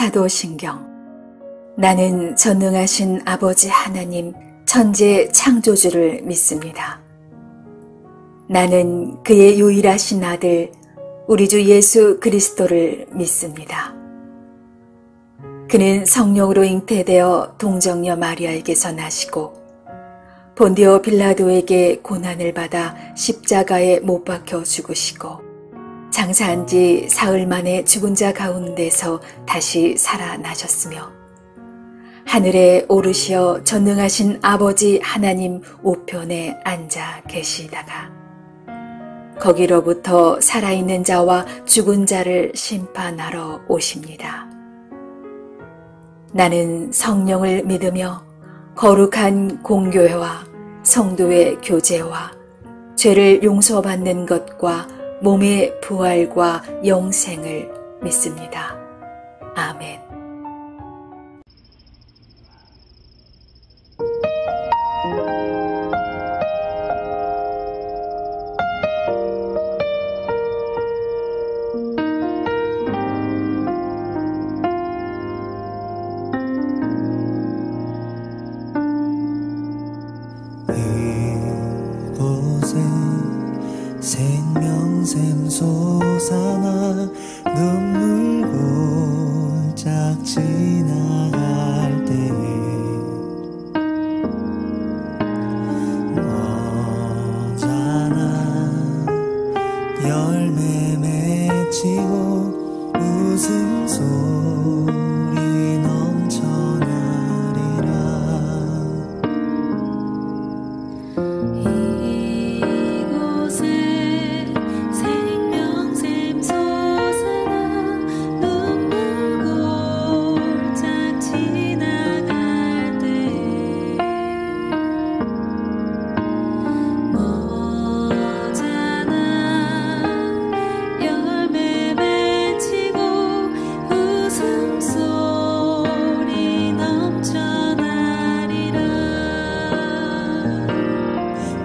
사도신경. 나는 전능하신 아버지 하나님 천지 창조주를 믿습니다. 나는 그의 유일하신 아들 우리 주 예수 그리스도를 믿습니다. 그는 성령으로 잉태되어 동정녀 마리아에게서 나시고 본디오 빌라도에게 고난을 받아 십자가에 못 박혀 죽으시고 장사한 지 사흘 만에 죽은 자 가운데서 다시 살아나셨으며 하늘에 오르시어 전능하신 아버지 하나님 우편에 앉아 계시다가 거기로부터 살아있는 자와 죽은 자를 심판하러 오십니다. 나는 성령을 믿으며 거룩한 공교회와 성도의 교제와 죄를 용서받는 것과 몸의 부활과 영생을 믿습니다. 아멘. 생명샘 솟아나 눈물 골짝 지나갈 때에 너잖아 열매 맺히고 웃음소리 넘쳐나리라.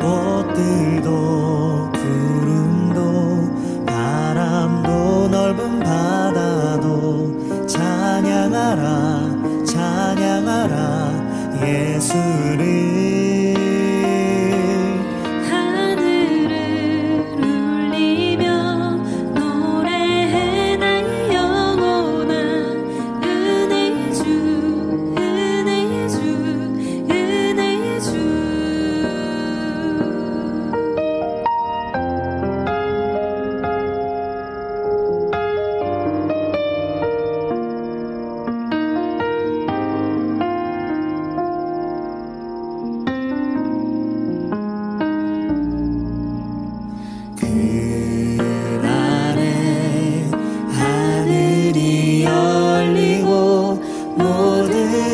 꽃들도 구름도 바람도 넓은 바다도 찬양하라 찬양하라 예수를.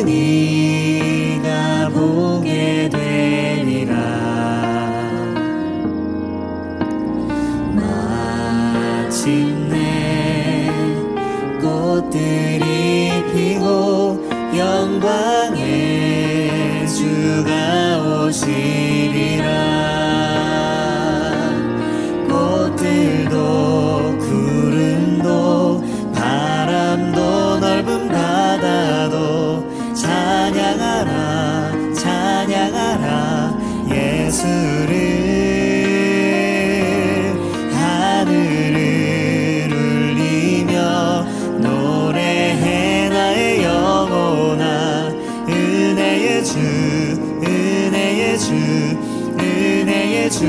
네가 보게 되리라. 마침내 꽃들이 피고 영광의 주가 오시리라. 꽃들도 구름도 바람도 넓은 바다도 찬양하라 찬양하라 예수를. 하늘을 울리며 노래해 나의 영혼아. 은혜의 주 은혜의 주 은혜의 주.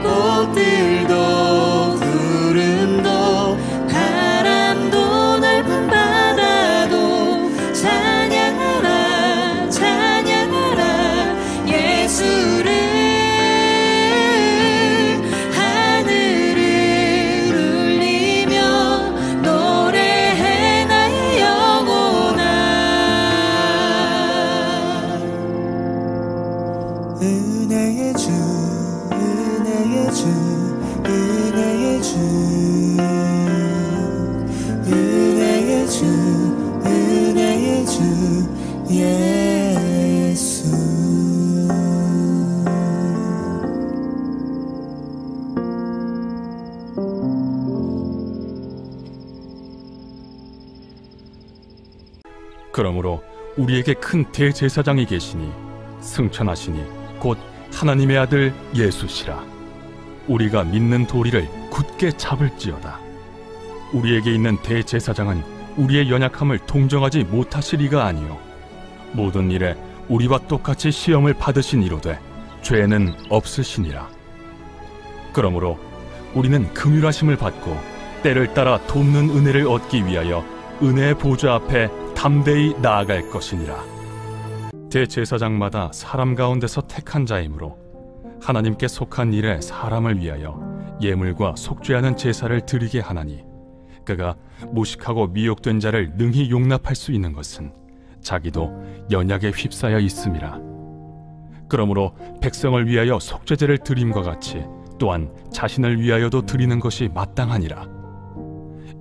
꽃들도 구름도 바람도 넓은 바다도 찬양하라 찬양하라 예수를. 하늘을 울리며 노래해 나의 영혼아. 은혜의 주 은혜의 주 은혜의 주 은혜의 주 은혜의 주 예수. 그러므로 우리에게 큰 대제사장이 계시니 승천하시니 곧 하나님의 아들 예수시라. 우리가 믿는 도리를 굳게 잡을지어다. 우리에게 있는 대제사장은 우리의 연약함을 동정하지 못하시리가 아니요 모든 일에 우리와 똑같이 시험을 받으신 이로되 죄는 없으시니라. 그러므로 우리는 긍휼하심을 받고 때를 따라 돕는 은혜를 얻기 위하여 은혜의 보좌 앞에 담대히 나아갈 것이니라. 대제사장마다 사람 가운데서 택한 자이므로 하나님께 속한 일에 사람을 위하여 예물과 속죄하는 제사를 드리게 하나니, 그가 무식하고 미혹된 자를 능히 용납할 수 있는 것은 자기도 연약에 휩싸여 있음이라. 그러므로 백성을 위하여 속죄제를 드림과 같이 또한 자신을 위하여도 드리는 것이 마땅하니라.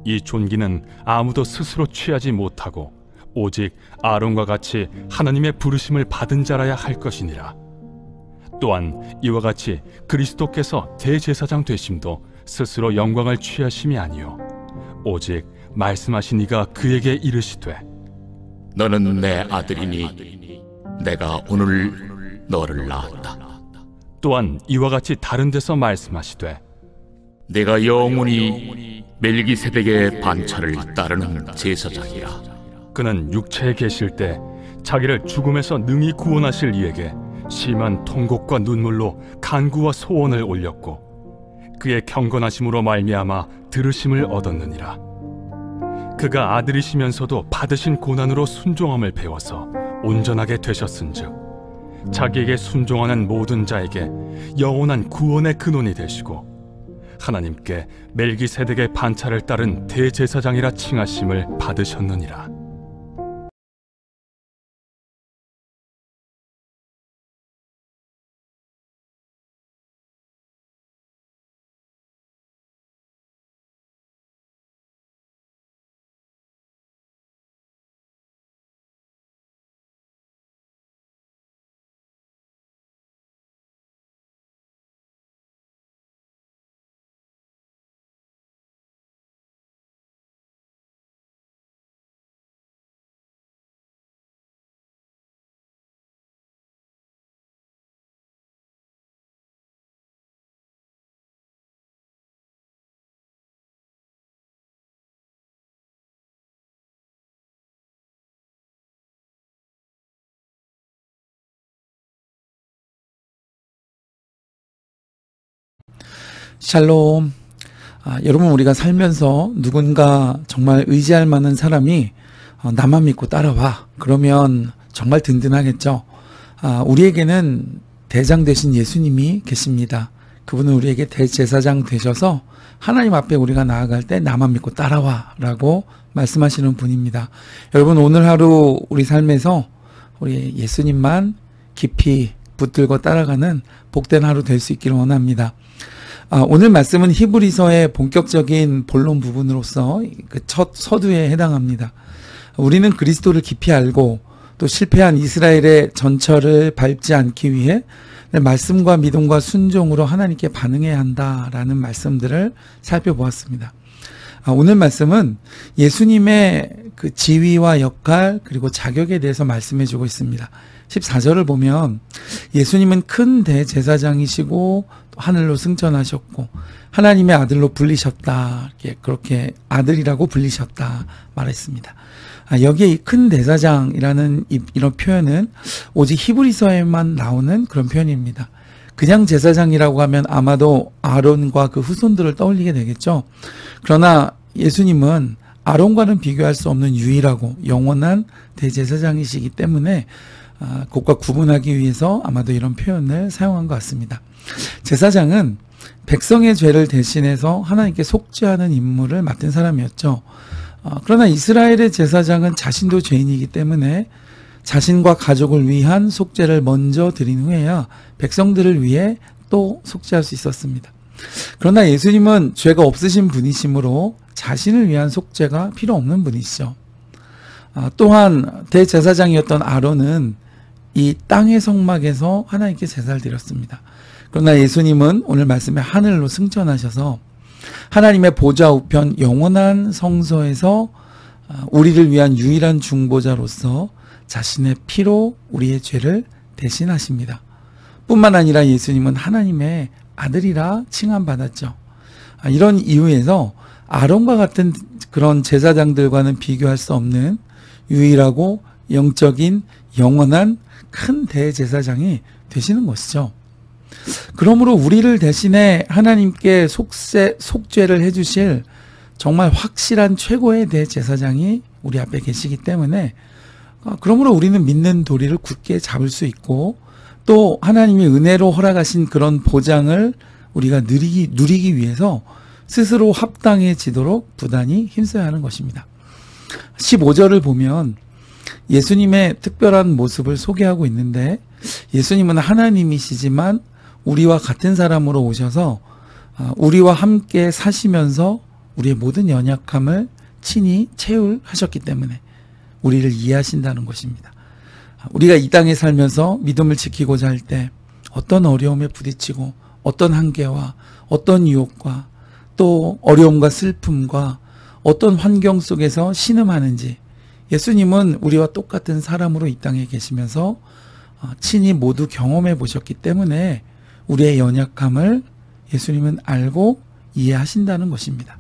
이 존귀는 아무도 스스로 취하지 못하고 오직 아론과 같이 하나님의 부르심을 받은 자라야 할 것이니라. 또한 이와 같이 그리스도께서 대제사장 되심도 스스로 영광을 취하심이 아니요 오직 말씀하신 이가 그에게 이르시되 너는 내 아들이니 내가 오늘 너를 낳았다. 또한 이와 같이 다른 데서 말씀하시되 내가 영원히 멜기세덱의 반차를 따르는 제사장이라. 그는 육체에 계실 때 자기를 죽음에서 능히 구원하실 이에게 심한 통곡과 눈물로 간구와 소원을 올렸고 그의 경건하심으로 말미암아 들으심을 얻었느니라. 그가 아들이시면서도 받으신 고난으로 순종함을 배워서 온전하게 되셨은즉 자기에게 순종하는 모든 자에게 영원한 구원의 근원이 되시고 하나님께 멜기세덱의 반차를 따른 대제사장이라 칭하심을 받으셨느니라. 샬롬. 여러분, 우리가 살면서 누군가 정말 의지할 만한 사람이 나만 믿고 따라와. 그러면 정말 든든하겠죠. 우리에게는 대장 되신 예수님이 계십니다. 그분은 우리에게 대제사장 되셔서 하나님 앞에 우리가 나아갈 때 나만 믿고 따라와 라고 말씀하시는 분입니다. 여러분, 오늘 하루 우리 삶에서 우리 예수님만 깊이 붙들고 따라가는 복된 하루 될 수 있기를 원합니다. 오늘 말씀은 히브리서의 본격적인 본론 부분으로서 그 첫 서두에 해당합니다. 우리는 그리스도를 깊이 알고 또 실패한 이스라엘의 전철을 밟지 않기 위해 말씀과 믿음과 순종으로 하나님께 반응해야 한다라는 말씀들을 살펴보았습니다. 오늘 말씀은 예수님의 그 지위와 역할 그리고 자격에 대해서 말씀해주고 있습니다. 14절을 보면 예수님은 큰 대제사장이시고 또 하늘로 승천하셨고 하나님의 아들로 불리셨다. 그렇게 아들이라고 불리셨다 말했습니다. 여기에 이 큰 대제사장이라는 이런 표현은 오직 히브리서에만 나오는 그런 표현입니다. 그냥 제사장이라고 하면 아마도 아론과 그 후손들을 떠올리게 되겠죠. 그러나 예수님은 아론과는 비교할 수 없는 유일하고 영원한 대제사장이시기 때문에 그것과 구분하기 위해서 아마도 이런 표현을 사용한 것 같습니다. 제사장은 백성의 죄를 대신해서 하나님께 속죄하는 임무를 맡은 사람이었죠. 그러나 이스라엘의 제사장은 자신도 죄인이기 때문에 자신과 가족을 위한 속죄를 먼저 드린 후에야 백성들을 위해 또 속죄할 수 있었습니다. 그러나 예수님은 죄가 없으신 분이시므로 자신을 위한 속죄가 필요 없는 분이시죠. 또한 대제사장이었던 아론은 이 땅의 성막에서 하나님께 제사를 드렸습니다. 그러나 예수님은 오늘 말씀에 하늘로 승천하셔서 하나님의 보좌 우편 영원한 성소에서 우리를 위한 유일한 중보자로서 자신의 피로 우리의 죄를 대신하십니다. 뿐만 아니라 예수님은 하나님의 아들이라 칭함받았죠. 이런 이유에서 아론과 같은 그런 제사장들과는 비교할 수 없는 유일하고 영적인 영원한 큰 대제사장이 되시는 것이죠. 그러므로 우리를 대신해 하나님께 속죄를 해주실 정말 확실한 최고의 대제사장이 우리 앞에 계시기 때문에 그러므로 우리는 믿는 도리를 굳게 잡을 수 있고 또 하나님이 은혜로 허락하신 그런 보장을 우리가 누리기 위해서 스스로 합당해지도록 부단히 힘써야 하는 것입니다. 15절을 보면 예수님의 특별한 모습을 소개하고 있는데 예수님은 하나님이시지만 우리와 같은 사람으로 오셔서 우리와 함께 사시면서 우리의 모든 연약함을 친히 체휼하셨기 때문에 우리를 이해하신다는 것입니다. 우리가 이 땅에 살면서 믿음을 지키고자 할 때 어떤 어려움에 부딪히고 어떤 한계와 어떤 유혹과 또 어려움과 슬픔과 어떤 환경 속에서 신음하는지 예수님은 우리와 똑같은 사람으로 이 땅에 계시면서 친히 모두 경험해 보셨기 때문에 우리의 연약함을 예수님은 알고 이해하신다는 것입니다.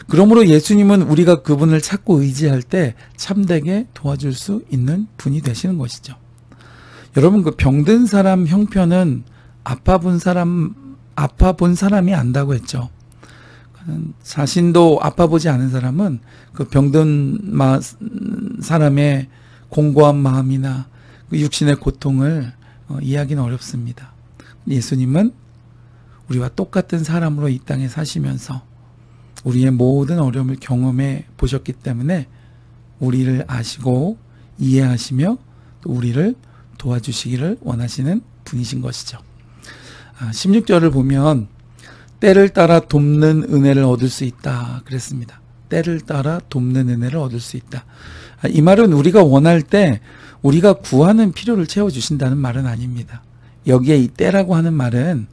그러므로 예수님은 우리가 그분을 찾고 의지할 때 참되게 도와줄 수 있는 분이 되시는 것이죠. 여러분, 그 병든 사람 형편은 아파 본 사람이 안다고 했죠. 자신도 아파 보지 않은 사람은 그 병든 사람의 공고한 마음이나 그 육신의 고통을 이해하기는 어렵습니다. 예수님은 우리와 똑같은 사람으로 이 땅에 사시면서 우리의 모든 어려움을 경험해 보셨기 때문에 우리를 아시고 이해하시며 또 우리를 도와주시기를 원하시는 분이신 것이죠. 16절을 보면 때를 따라 돕는 은혜를 얻을 수 있다 그랬습니다. 때를 따라 돕는 은혜를 얻을 수 있다. 이 말은 우리가 원할 때 우리가 구하는 필요를 채워주신다는 말은 아닙니다. 여기에 이 때라고 하는 말은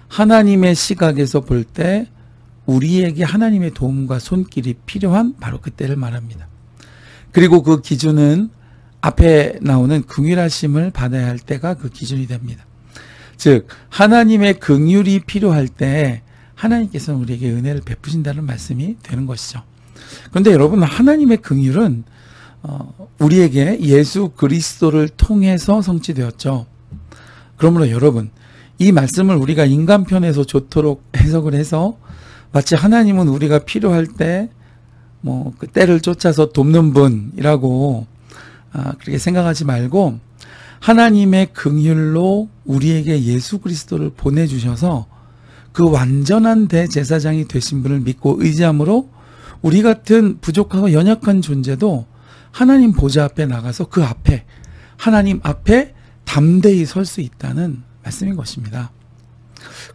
하나님의 시각에서 볼 때 우리에게 하나님의 도움과 손길이 필요한 바로 그 때를 말합니다. 그리고 그 기준은 앞에 나오는 긍휼하심을 받아야 할 때가 그 기준이 됩니다. 즉 하나님의 긍휼이 필요할 때 하나님께서는 우리에게 은혜를 베푸신다는 말씀이 되는 것이죠. 그런데 여러분, 하나님의 긍휼은 우리에게 예수 그리스도를 통해서 성취되었죠. 그러므로 여러분, 이 말씀을 우리가 인간편에서 좋도록 해석을 해서 마치 하나님은 우리가 필요할 때 그 때를 쫓아서 돕는 분이라고 그렇게 생각하지 말고 하나님의 긍휼로 우리에게 예수 그리스도를 보내주셔서 그 완전한 대제사장이 되신 분을 믿고 의지함으로 우리 같은 부족하고 연약한 존재도 하나님 보좌 앞에 나가서 그 앞에 하나님 앞에 담대히 설 수 있다는 말씀인 것입니다.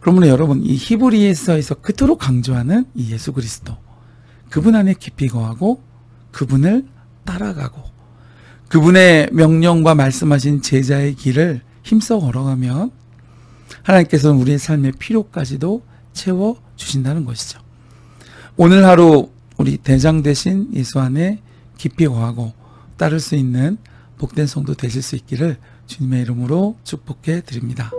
그러므로 여러분, 이 히브리서에서 그토록 강조하는 이 예수 그리스도, 그분 안에 깊이 거하고 그분을 따라가고 그분의 명령과 말씀하신 제자의 길을 힘써 걸어가면 하나님께서는 우리의 삶의 필요까지도 채워주신다는 것이죠. 오늘 하루 우리 대장 되신 예수 안에 깊이 거하고 따를 수 있는 복된 성도 되실 수 있기를 주님의 이름으로 축복해 드립니다.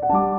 주